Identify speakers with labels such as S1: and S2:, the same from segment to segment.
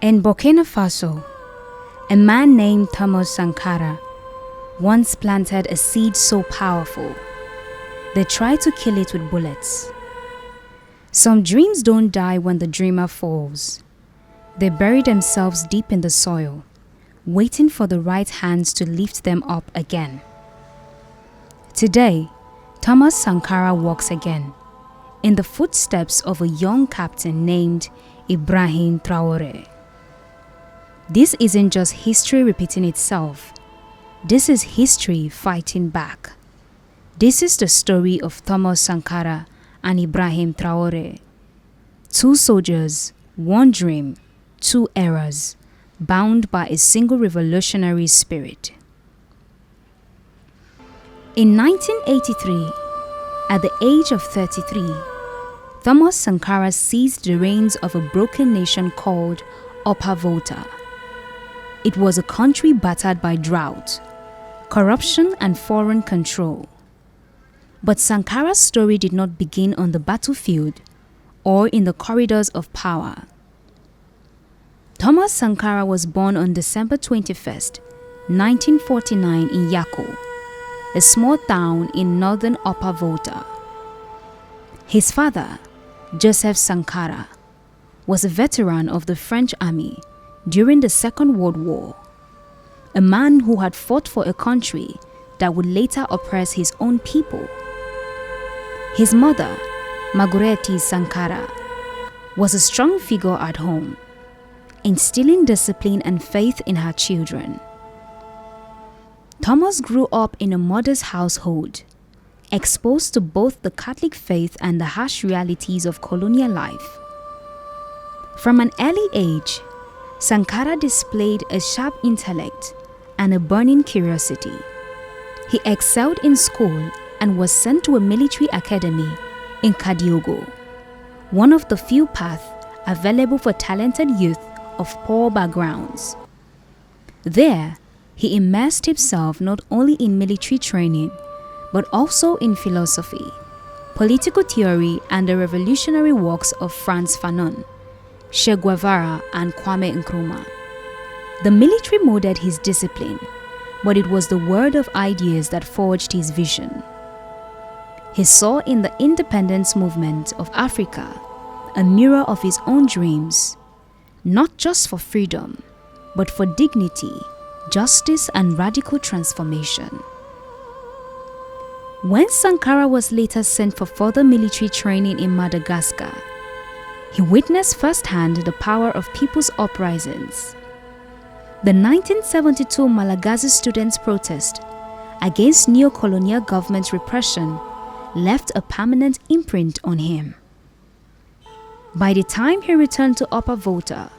S1: In Burkina Faso, a man named Thomas Sankara once planted a seed so powerful, they tried to kill it with bullets. Some dreams don't die when the dreamer falls. They bury themselves deep in the soil, waiting for the right hands to lift them up again. Today, Thomas Sankara walks again, in the footsteps of a young captain named Ibrahim Traore. This isn't just history repeating itself. This is history fighting back. This is the story of Thomas Sankara and Ibrahim Traore. Two soldiers, one dream, two eras, bound by a single revolutionary spirit. In 1983, at the age of 33, Thomas Sankara seized the reins of a broken nation called Upper Volta. It was a country battered by drought, corruption, and foreign control. But Sankara's story did not begin on the battlefield or in the corridors of power. Thomas Sankara was born on December 21st, 1949 in Yako, a small town in northern Upper Volta. His father, Joseph Sankara, was a veteran of the French army during the Second World War, a man who had fought for a country that would later oppress his own people. His mother, Marguerite Sankara, was a strong figure at home, instilling discipline and faith in her children. Thomas grew up in a modest household, exposed to both the Catholic faith and the harsh realities of colonial life. From an early age, Sankara displayed a sharp intellect and a burning curiosity. He excelled in school and was sent to a military academy in Kadiogo, one of the few paths available for talented youth of poor backgrounds. There, he immersed himself not only in military training, but also in philosophy, political theory, and the revolutionary works of Frantz Fanon, Che Guevara, and Kwame Nkrumah. The military molded his discipline, but it was the word of ideas that forged his vision. He saw in the independence movement of Africa a mirror of his own dreams, not just for freedom, but for dignity, justice, and radical transformation. When Sankara was later sent for further military training in Madagascar, he witnessed firsthand the power of people's uprisings. The 1972 Malagasy students' protest against neo-colonial government repression left a permanent imprint on him. By the time he returned to Upper Volta,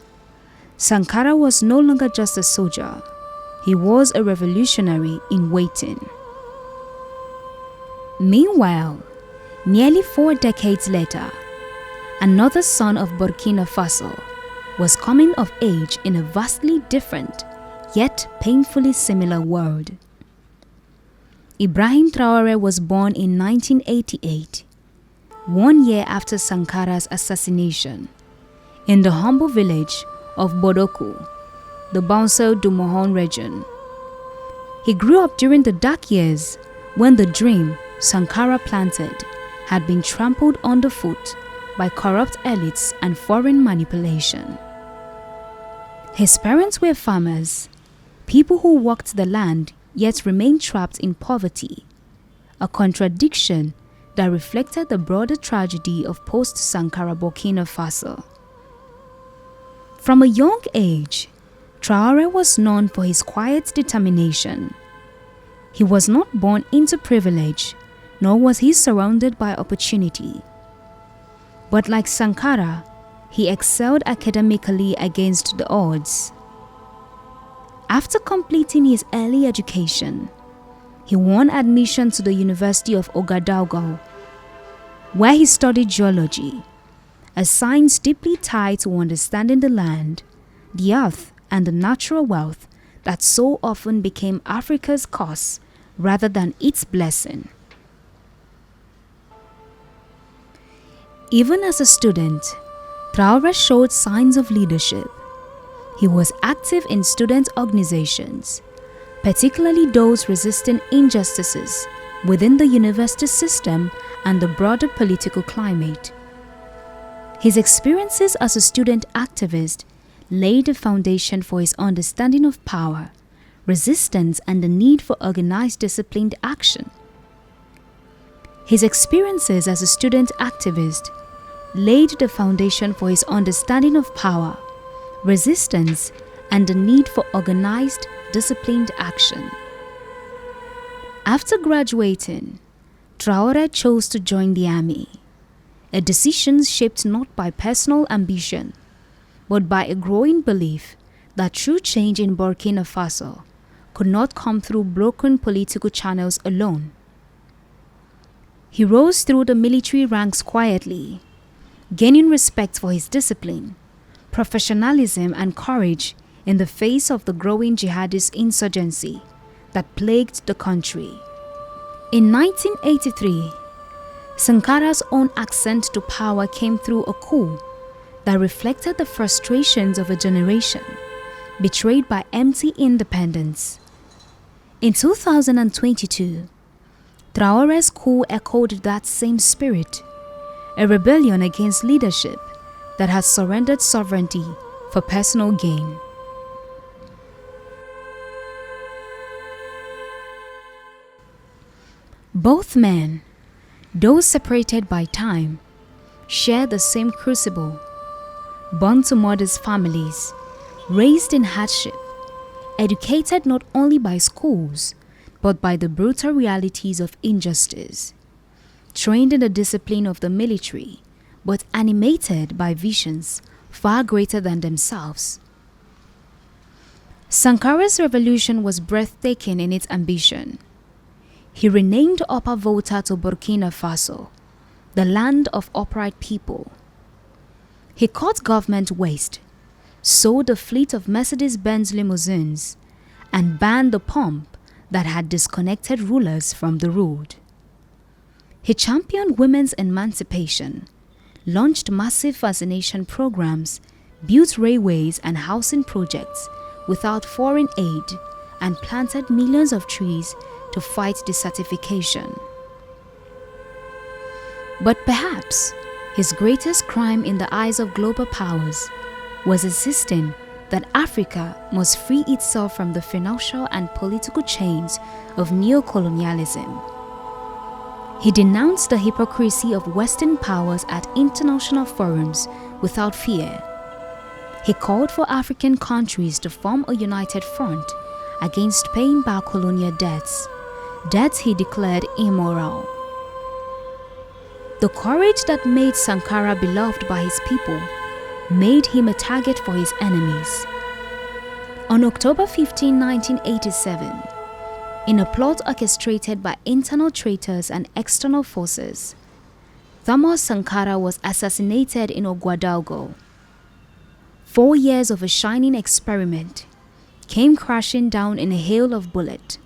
S1: Sankara was no longer just a soldier, he was a revolutionary in waiting. Meanwhile, nearly 4 decades later, another son of Burkina Faso was coming of age in a vastly different, yet painfully similar world. Ibrahim Traore was born in 1988, 1 year after Sankara's assassination, in the humble village of Bodoku, the Bounsel du Mohon region. He grew up during the dark years when the dream Sankara planted had been trampled underfoot by corrupt elites and foreign manipulation. His parents were farmers, people who worked the land yet remained trapped in poverty, a contradiction that reflected the broader tragedy of post-Sankara Burkina Faso. From a young age, Traore was known for his quiet determination. He was not born into privilege, nor was he surrounded by opportunity. But like Sankara, he excelled academically against the odds. After completing his early education, he won admission to the University of Ouagadougou, where he studied geology, a science deeply tied to understanding the land, the earth, and the natural wealth that so often became Africa's curse rather than its blessing. Even as a student, Traore showed signs of leadership. He was active in student organizations, particularly those resisting injustices within the university system and the broader political climate. His experiences as a student activist laid the foundation for his understanding of power, resistance, and the need for organized, disciplined action. His experiences as a student activist laid the foundation for his understanding of power, resistance, and the need for organized, disciplined action. After graduating, Traore chose to join the army, a decision shaped not by personal ambition, but by a growing belief that true change in Burkina Faso could not come through broken political channels alone. He rose through the military ranks quietly, gaining respect for his discipline, professionalism, and courage in the face of the growing jihadist insurgency that plagued the country. In 1983, Sankara's own ascent to power came through a coup that reflected the frustrations of a generation betrayed by empty independence. In 2022, Traore's coup echoed that same spirit, a rebellion against leadership that has surrendered sovereignty for personal gain. Both men, though separated by time, share the same crucible. Born to modest families, raised in hardship, educated not only by schools, but by the brutal realities of injustice, trained in the discipline of the military, but animated by visions far greater than themselves. Sankara's revolution was breathtaking in its ambition. He renamed Upper Volta to Burkina Faso, the land of upright people. He cut government waste, sold a fleet of Mercedes-Benz limousines, and banned the pomp that had disconnected rulers from the road. He championed women's emancipation, launched massive vaccination programs, built railways and housing projects without foreign aid, and planted millions of trees to fight desertification. But perhaps his greatest crime in the eyes of global powers was insisting that Africa must free itself from the financial and political chains of neocolonialism. He denounced the hypocrisy of Western powers at international forums without fear. He called for African countries to form a united front against paying back colonial debts he declared immoral. The courage that made Sankara beloved by his people made him a target for his enemies. On October 15, 1987, in a plot orchestrated by internal traitors and external forces, Thomas Sankara was assassinated in Ouagadougou. 4 years of a shining experiment came crashing down in a hail of bullets.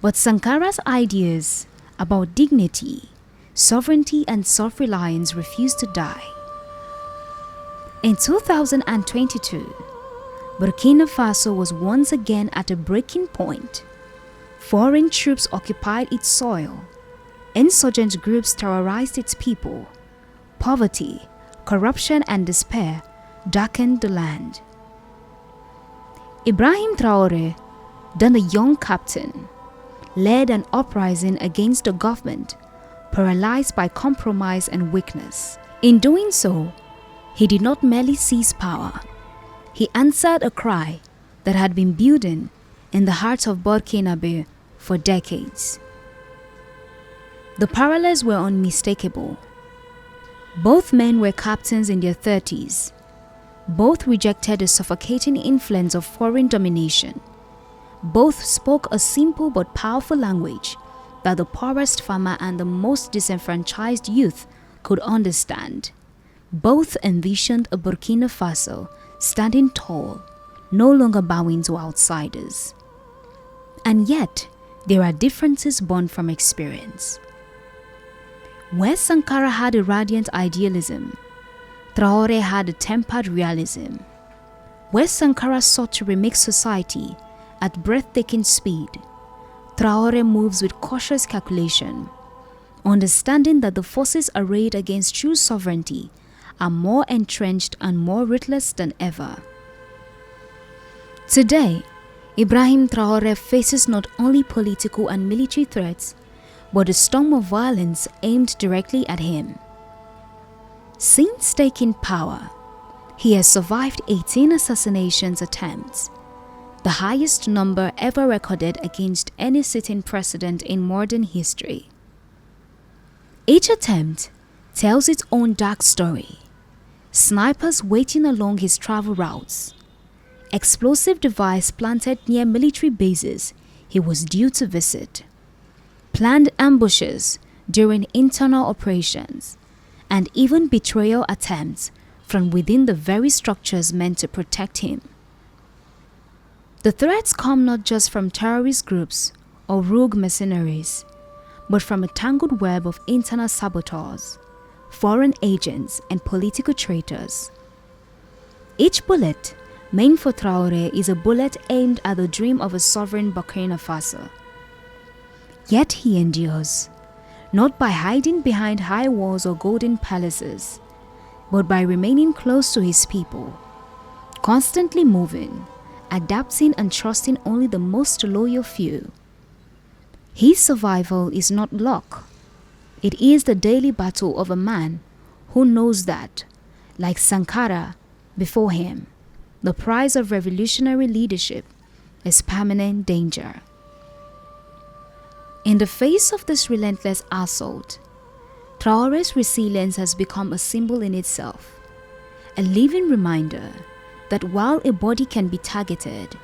S1: But Sankara's ideas about dignity, sovereignty, and self-reliance refused to die. In 2022, Burkina Faso was once again at a breaking point. Foreign troops occupied its soil. Insurgent groups terrorized its people. Poverty, corruption, and despair darkened the land. Ibrahim Traore, then a young captain, led an uprising against the government, paralyzed by compromise and weakness. In doing so, he did not merely seize power. He answered a cry that had been building in the heart of Burkinabe for decades. The parallels were unmistakable. Both men were captains in their 30s. Both rejected the suffocating influence of foreign domination. Both spoke a simple but powerful language that the poorest farmer and the most disenfranchised youth could understand. Both envisioned a Burkina Faso standing tall, no longer bowing to outsiders. And yet, there are differences born from experience. Where Sankara had a radiant idealism, Traore had a tempered realism. Where Sankara sought to remake society at breathtaking speed, Traore moves with cautious calculation, understanding that the forces arrayed against true sovereignty are more entrenched and more ruthless than ever. Today, Ibrahim Traore faces not only political and military threats, but a storm of violence aimed directly at him. Since taking power, he has survived 18 assassination attempts, the highest number ever recorded against any sitting president in modern history. Each attempt tells its own dark story. Snipers waiting along his travel routes, explosive device planted near military bases he was due to visit, planned ambushes during internal operations, and even betrayal attempts from within the very structures meant to protect him. The threats come not just from terrorist groups or rogue mercenaries, but from a tangled web of internal saboteurs, foreign agents, and political traitors. Each bullet meant for Traore is a bullet aimed at the dream of a sovereign Burkina Faso. Yet he endures, not by hiding behind high walls or golden palaces, but by remaining close to his people, constantly moving, adapting and trusting only the most loyal few. His survival is not luck. It is the daily battle of a man who knows that, like Sankara before him, the prize of revolutionary leadership is permanent danger. In the face of this relentless assault, Traore's resilience has become a symbol in itself, a living reminder that while a body can be targeted,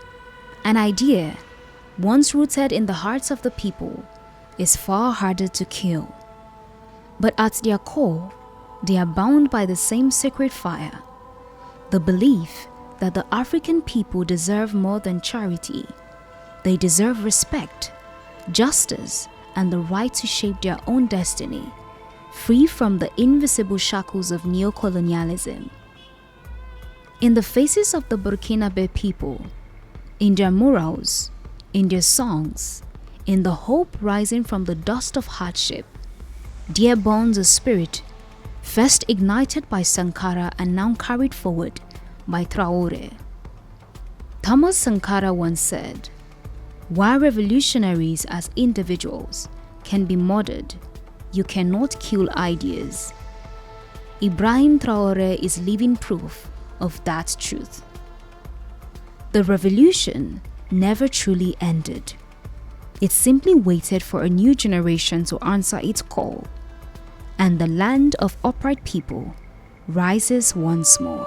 S1: an idea, once rooted in the hearts of the people, is far harder to kill. But at their core, they are bound by the same sacred fire, the belief that the African people deserve more than charity. They deserve respect, justice, and the right to shape their own destiny, free from the invisible shackles of neocolonialism. In the faces of the Burkinabe people, in their murals, in their songs, in the hope rising from the dust of hardship, there burns a spirit first ignited by Sankara and now carried forward by Traore. Thomas Sankara once said, "While revolutionaries as individuals can be murdered, you cannot kill ideas." Ibrahim Traore is living proof of that truth. The revolution never truly ended. It simply waited for a new generation to answer its call, and the land of upright people rises once more.